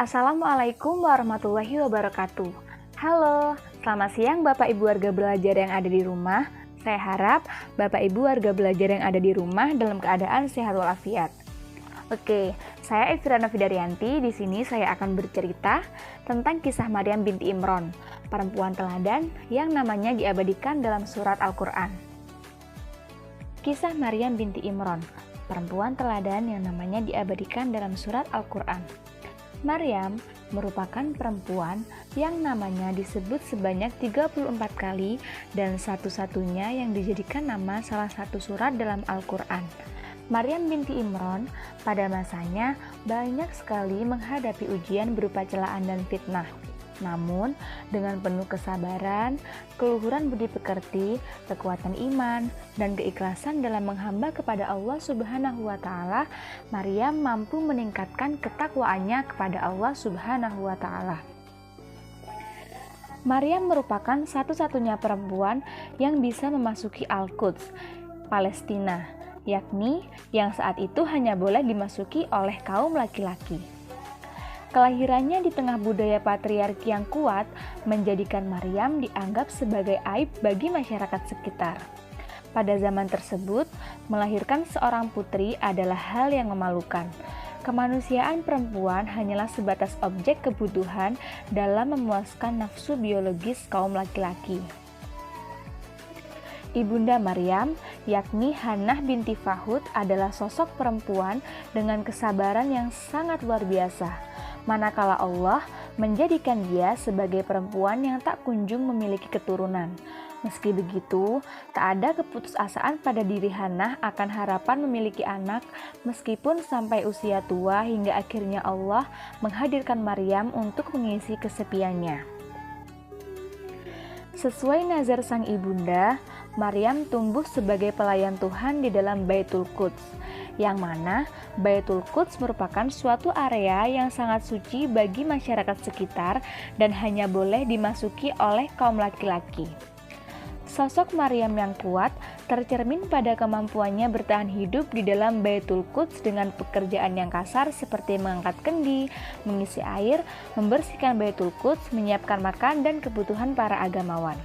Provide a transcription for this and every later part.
Assalamualaikum warahmatullahi wabarakatuh. Halo, selamat siang Bapak Ibu warga belajar yang ada di rumah. Saya harap Bapak Ibu warga belajar yang ada di rumah dalam keadaan sehat walafiat. Oke, saya Efirana Fidaryanti. Di sini saya akan bercerita tentang kisah Maryam binti Imron, perempuan teladan yang namanya diabadikan dalam surat Al-Quran. Kisah Maryam binti Imron, perempuan teladan yang namanya diabadikan dalam surat Al-Quran. Maryam merupakan perempuan yang namanya disebut sebanyak 34 kali dan satu-satunya yang dijadikan nama salah satu surat dalam Al-Quran. Maryam binti Imron pada masanya banyak sekali menghadapi ujian berupa celaan dan fitnah. Namun, dengan penuh kesabaran, keluhuran budi pekerti, kekuatan iman, dan keikhlasan dalam menghamba kepada Allah Subhanahu wa Ta'ala, Maryam mampu meningkatkan ketakwaannya kepada Allah Subhanahu wa Ta'ala. Maryam merupakan satu-satunya perempuan yang bisa memasuki Al-Quds, Palestina, yakni yang saat itu hanya boleh dimasuki oleh kaum laki-laki. Kelahirannya di tengah budaya patriarki yang kuat menjadikan Maryam dianggap sebagai aib bagi masyarakat sekitar. Pada zaman tersebut, melahirkan seorang putri adalah hal yang memalukan. Kemanusiaan perempuan hanyalah sebatas objek kebutuhan dalam memuaskan nafsu biologis kaum laki-laki. Ibunda Maryam, yakni Hannah binti Fahud, adalah sosok perempuan dengan kesabaran yang sangat luar biasa. Manakala Allah menjadikan dia sebagai perempuan yang tak kunjung memiliki keturunan. Meski begitu, tak ada keputusasaan pada diri Hannah akan harapan memiliki anak, meskipun sampai usia tua hingga akhirnya Allah menghadirkan Maryam untuk mengisi kesepiannya. Sesuai nazar sang ibunda, Maryam tumbuh sebagai pelayan Tuhan di dalam Baitul Quds, yang mana Baitul Quds merupakan suatu area yang sangat suci bagi masyarakat sekitar dan hanya boleh dimasuki oleh kaum laki-laki. Sosok Maryam yang kuat tercermin pada kemampuannya bertahan hidup di dalam Baitul Quds dengan pekerjaan yang kasar seperti mengangkat kendi, mengisi air, membersihkan Baitul Quds, menyiapkan makan dan kebutuhan para agamawan.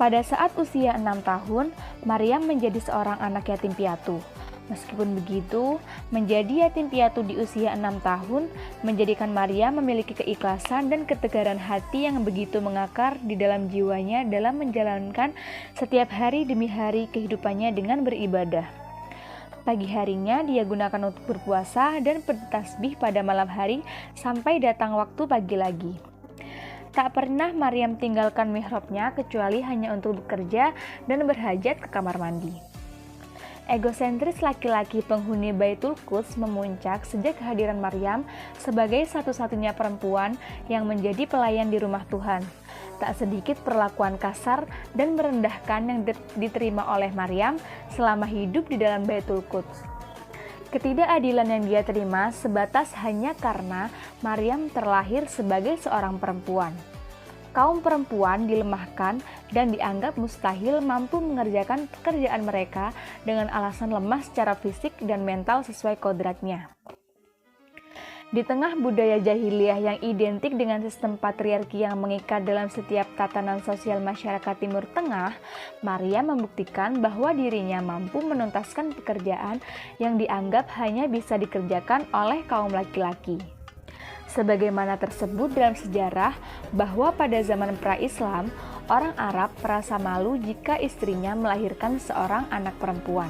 Pada saat usia 6 tahun, Maryam menjadi seorang anak yatim piatu. Meskipun begitu, menjadi yatim piatu di usia 6 tahun menjadikan Maryam memiliki keikhlasan dan ketegaran hati yang begitu mengakar di dalam jiwanya dalam menjalankan setiap hari demi hari kehidupannya dengan beribadah. Pagi harinya dia gunakan untuk berpuasa dan bertasbih pada malam hari sampai datang waktu pagi lagi. Tak pernah Maryam tinggalkan mihrabnya kecuali hanya untuk bekerja dan berhajat ke kamar mandi. Egosentris laki-laki penghuni Baitul Quds memuncak sejak kehadiran Maryam sebagai satu-satunya perempuan yang menjadi pelayan di rumah Tuhan. Tak sedikit perlakuan kasar dan merendahkan yang diterima oleh Maryam selama hidup di dalam Baitul Quds. Ketidakadilan yang dia terima sebatas hanya karena Maryam terlahir sebagai seorang perempuan. Kaum perempuan dilemahkan dan dianggap mustahil mampu mengerjakan pekerjaan mereka dengan alasan lemah secara fisik dan mental sesuai kodratnya. Di tengah budaya jahiliyah yang identik dengan sistem patriarki yang mengikat dalam setiap tatanan sosial masyarakat Timur Tengah, Maryam membuktikan bahwa dirinya mampu menuntaskan pekerjaan yang dianggap hanya bisa dikerjakan oleh kaum laki-laki. Sebagaimana tersebut dalam sejarah bahwa pada zaman pra-Islam, orang Arab merasa malu jika istrinya melahirkan seorang anak perempuan.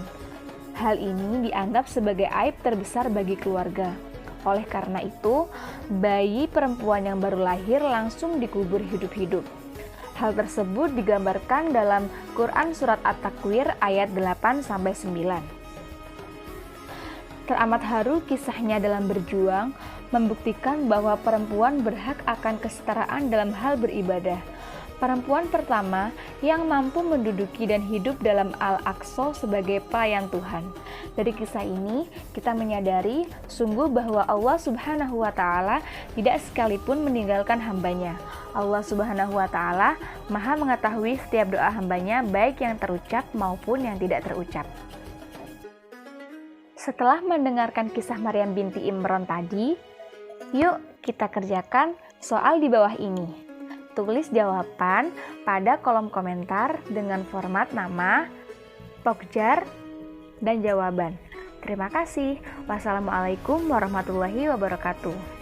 Hal ini dianggap sebagai aib terbesar bagi keluarga. Oleh karena itu, bayi perempuan yang baru lahir langsung dikubur hidup-hidup. Hal tersebut digambarkan dalam Quran Surat At-Takwir ayat 8-9. Teramat haru kisahnya dalam berjuang, membuktikan bahwa perempuan berhak akan kesetaraan dalam hal beribadah. Perempuan pertama yang mampu menduduki dan hidup dalam Al-Aqsa sebagai pelayan Tuhan. Dari kisah ini, kita menyadari sungguh bahwa Allah Subhanahu wa Ta'ala tidak sekalipun meninggalkan hambanya. Allah Subhanahu wa Ta'ala Maha mengetahui setiap doa hambanya, baik yang terucap maupun yang tidak terucap. Setelah mendengarkan kisah Maryam binti Imron tadi, Yuk, kita kerjakan soal di bawah ini. Tulis jawaban pada kolom komentar dengan format nama, pokjar, dan jawaban. Terima kasih. Wassalamualaikum warahmatullahi wabarakatuh.